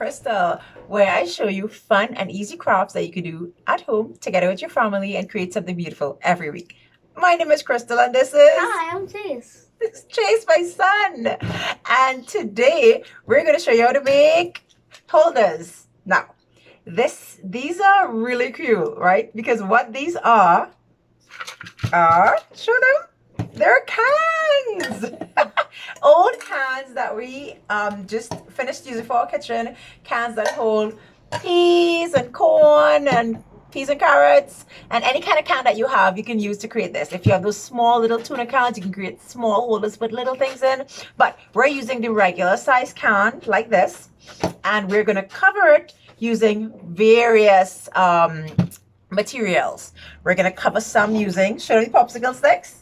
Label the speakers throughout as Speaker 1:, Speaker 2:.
Speaker 1: Crystal, where I show you fun and easy crafts that you can do at home together with your family and create something beautiful every week. My name is Crystal and this is
Speaker 2: Hi, I'm Chase.
Speaker 1: Chase, my son. And today we're going to show you how to make holders. Now, these are really cute, right? Because what these are, show them, they're cans. Old cans that we just finished using for our kitchen. Cans that hold peas and corn and peas and carrots and any kind of can that you have, you can use to create this. If you have those small little tuna cans, you can create small holders with little things in. But we're using the regular size can like this, and we're going to cover it using various materials. We're going to cover some using, show me popsicle sticks.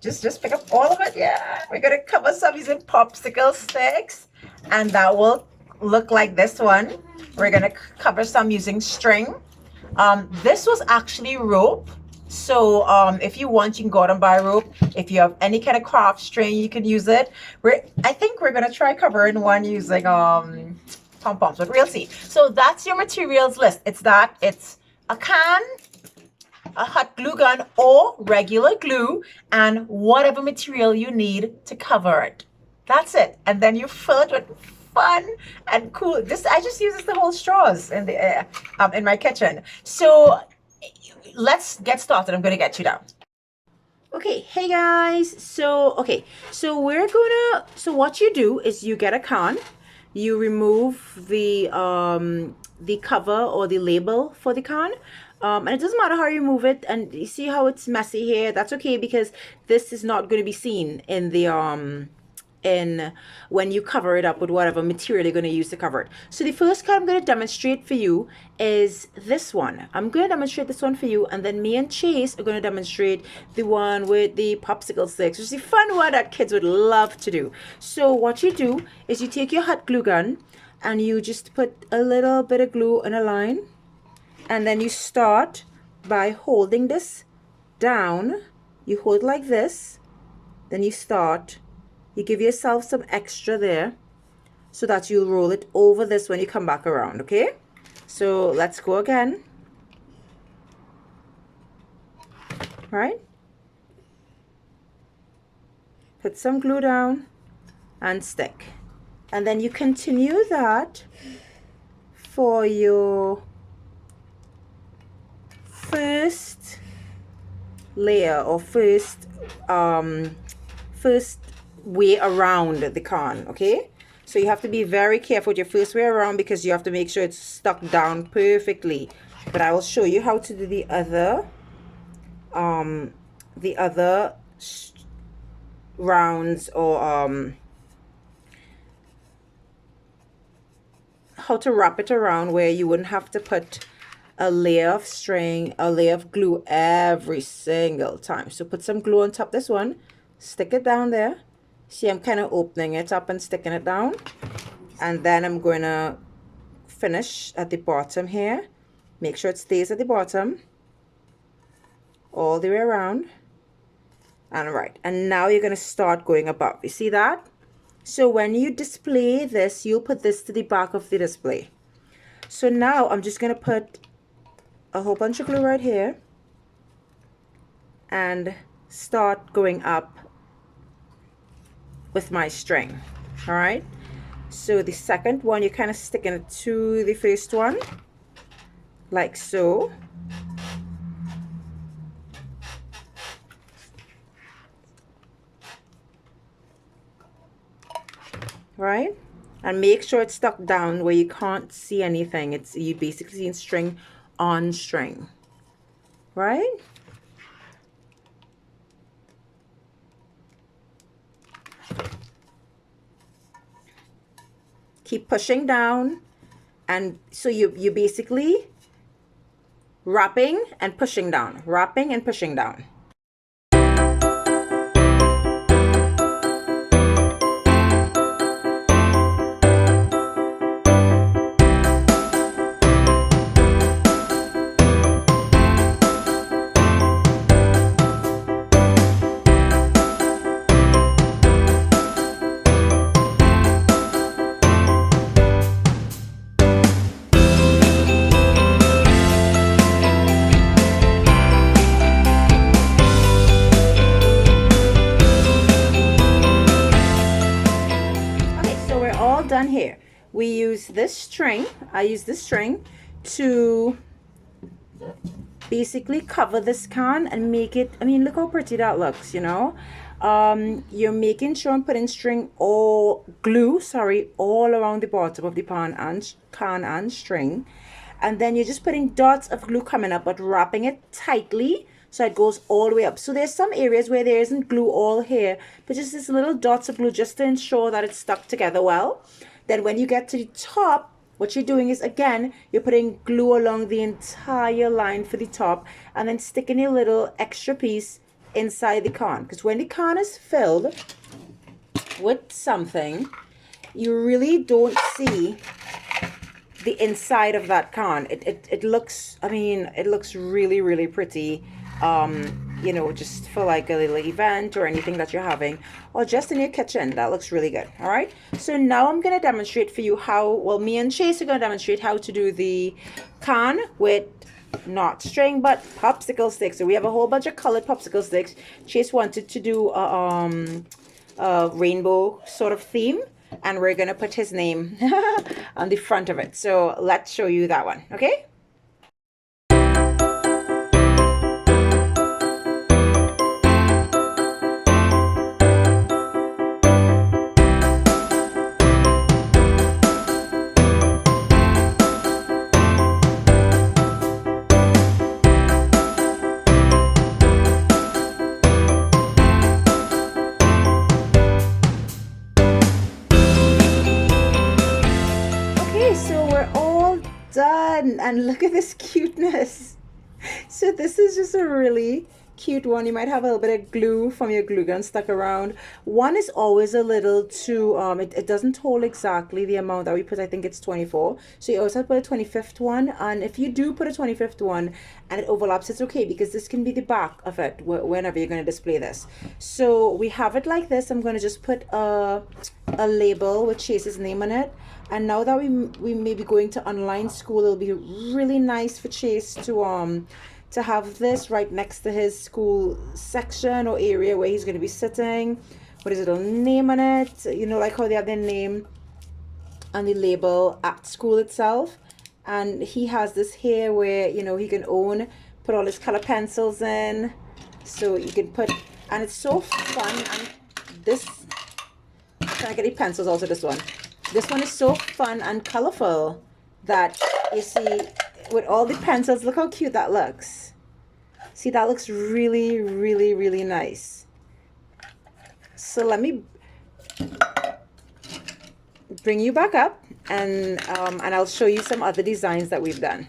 Speaker 1: Just pick up all of it. Yeah, we're going to cover some using popsicle sticks, and that will look like this one. We're going to cover some using string. This was actually rope, so if you want, you can go out and buy rope. If you have any kind of craft string, you can use it. I think we're going to try covering one using pom-poms, but we'll see. So that's your materials list. It's a can, a hot glue gun or regular glue, and whatever material you need to cover it. That's it. And then you fill it with fun and cool. I just use the whole straws in the in my kitchen. So let's get started. I'm going to get you down. Okay, hey guys. So what you do is you get a can, you remove the cover or the label for the can. And it doesn't matter how you remove it, and you see how it's messy here. That's okay, because this is not going to be seen in the when you cover it up with whatever material you're going to use to cover it. So the first card I'm going to demonstrate for you is this one. I'm going to demonstrate this one for you, and then me and Chase are going to demonstrate the one with the popsicle sticks, which is the fun one that kids would love to do. So what you do is you take your hot glue gun and you just put a little bit of glue in a line, and then you start by holding this down. You hold like this, then you give yourself some extra there so that you'll roll it over this when you come back around, okay? So let's go again. Right? Put some glue down and stick. And then you continue that for your first layer or first way around the can, okay? So you have to be very careful with your first way around, because you have to make sure it's stuck down perfectly. But I will show you how to do the other rounds, or how to wrap it around where you wouldn't have to put a layer of string, a layer of glue every single time. So put some glue on top of this one, stick it down there. See, I'm kind of opening it up and sticking it down, and then I'm going to finish at the bottom here. Make sure it stays at the bottom all the way around. And right, and now you're going to start going above. You see that? So when you display this, you'll put this to the back of the display. So now I'm just going to put a whole bunch of glue right here and start going up with my string. All right, so the second one, you're kind of sticking it to the first one like so. Right, and make sure it's stuck down where you can't see anything. It's you basically seeing string on string, right? Keep pushing down, and so you basically wrapping and pushing down, wrapping and pushing down.
Speaker 2: use this string. I use this string to basically cover this can and make it, I mean, look how pretty that looks, you know. You're making sure I'm putting string or glue, sorry, all around the bottom of the can and string. And then you're just putting dots of glue coming up, but wrapping it tightly so it goes all the way up. So there's some areas where there isn't glue all here, but just this little dots of glue just to ensure that it's stuck together well. Then when you get to the top, what you're doing is, again, you're putting glue along the entire line for the top and then sticking your little extra piece inside the can. Because when the can is filled with something, you really don't see the inside of that can. It looks, I mean, it looks really, really pretty, you know, just for like a little event or anything that you're having, or just in your kitchen. That looks really good. All right, so now I'm going to demonstrate for you how, well, me and Chase are going to demonstrate how to do the can with not string but popsicle sticks. So we have a whole bunch of colored popsicle sticks. Chase wanted to do a rainbow sort of theme, and we're gonna put his name on the front of it. So let's show you that one, okay? So we're all done, and look at this cuteness. So this is just a really cute one. You might have a little bit of glue from your glue gun stuck around. One is always a little too, it doesn't hold exactly the amount that we put. I think it's 24. So you always have to put a 25th one. And if you do put a 25th one and it overlaps, it's okay, because this can be the back of it whenever you're going to display this. So we have it like this. I'm going to just put a label with Chase's name on it. And now that we may be going to online school, it'll be really nice for Chase to have this right next to his school section or area where he's going to be sitting with his little name on it. You know, like how they have their name on the label at school itself. And he has this here where, you know, he can put all his color pencils in. So you can put, and it's so fun. And this, can I get the pencils also, this one? This one is so fun and colorful that you see with all the pencils. Look how cute that looks. See, that looks really, really, really nice. So let me bring you back up, and I'll show you some other designs that we've done.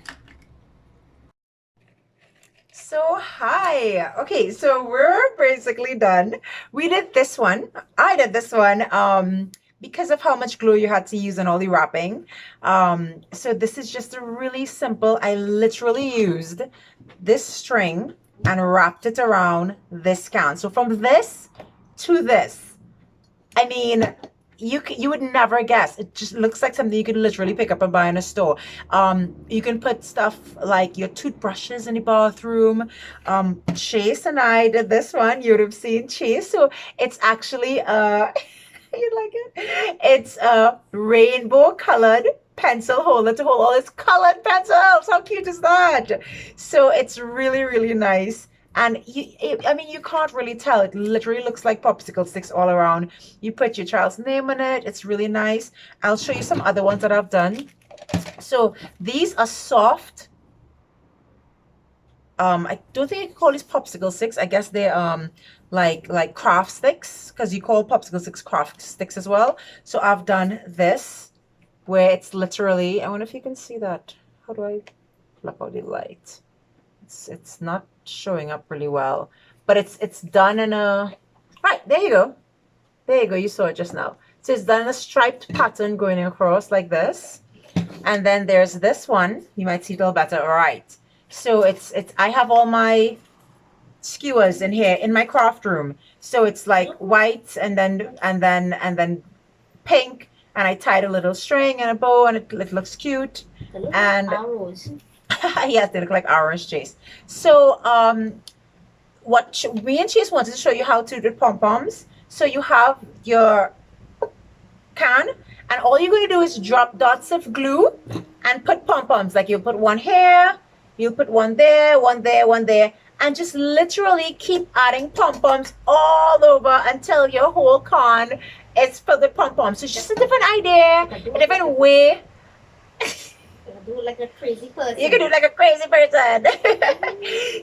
Speaker 1: So hi, okay, so we're basically done. We did this one. I did this one because of how much glue you had to use and all the wrapping. So this is just a really simple, I literally used this string and wrapped it around this can. So from this to this, I mean, you would never guess. It just looks like something you could literally pick up and buy in a store. You can put stuff like your toothbrushes in the bathroom. Chase and I did this one. You would have seen Chase. So it's actually you like it? It's a rainbow colored pencil holder to hold all its colored pencils. How cute is that? So it's really, really nice. And I mean, you can't really tell. It literally looks like popsicle sticks all around. You put your child's name on it. It's really nice. I'll show you some other ones that I've done. So these are soft. I don't think you can call these popsicle sticks. I guess they're like craft sticks, because you call popsicle sticks craft sticks as well. So I've done this where it's literally, I wonder if you can see that. How do I flip out the light? It's not showing up really well, but it's done in a, right, there you go. There you go. You saw it just now. So it's done in a striped pattern going across like this. And then there's this one. You might see it a little better. All right. So it's I have all my skewers in here in my craft room. So it's like white and then pink, and I tied a little string and a bow, and it looks cute. And
Speaker 3: arrows.
Speaker 1: yes, they look like orange, Chase. So what me and Chase wanted to show you how to do pom-poms. So you have your can, And all you're going to do is drop dots of glue and put pom-poms. Like you'll put one here, you'll put one there, one there, one there, and just literally keep adding pom-poms all over until your whole con is filled with pom-poms. So it's just a different idea, a different way.
Speaker 3: Do like a crazy person.
Speaker 1: You can do like a crazy person.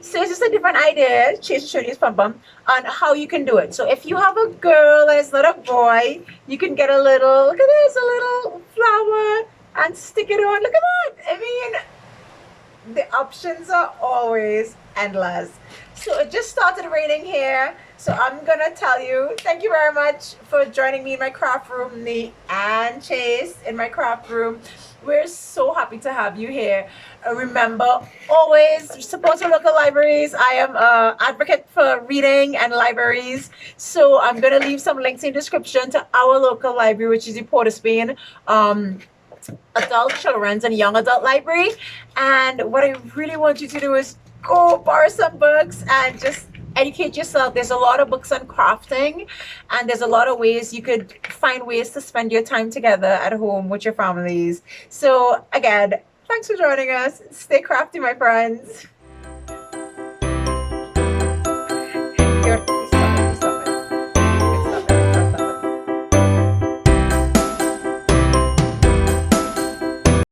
Speaker 1: So it's just a different idea. She's showing you pom-pom on how you can do it. So if you have a girl and it's not a boy, you can get a little, look at this, a little flower and stick it on. Look at that. I mean, the options are always endless. So it just started raining here. So I'm going to tell you, thank you very much for joining me in my craft room, Nee and Chase in my craft room. We're so happy to have you here. Remember, always support your local libraries. I am an advocate for reading and libraries. So I'm going to leave some links in the description to our local library, which is the Port of Spain adult, children's, and young adult library. And what I really want you to do is go borrow some books and just educate yourself. There's a lot of books on crafting, and there's a lot of ways you could find ways to spend your time together at home with your families. So again, thanks for joining us. Stay crafty, my friends.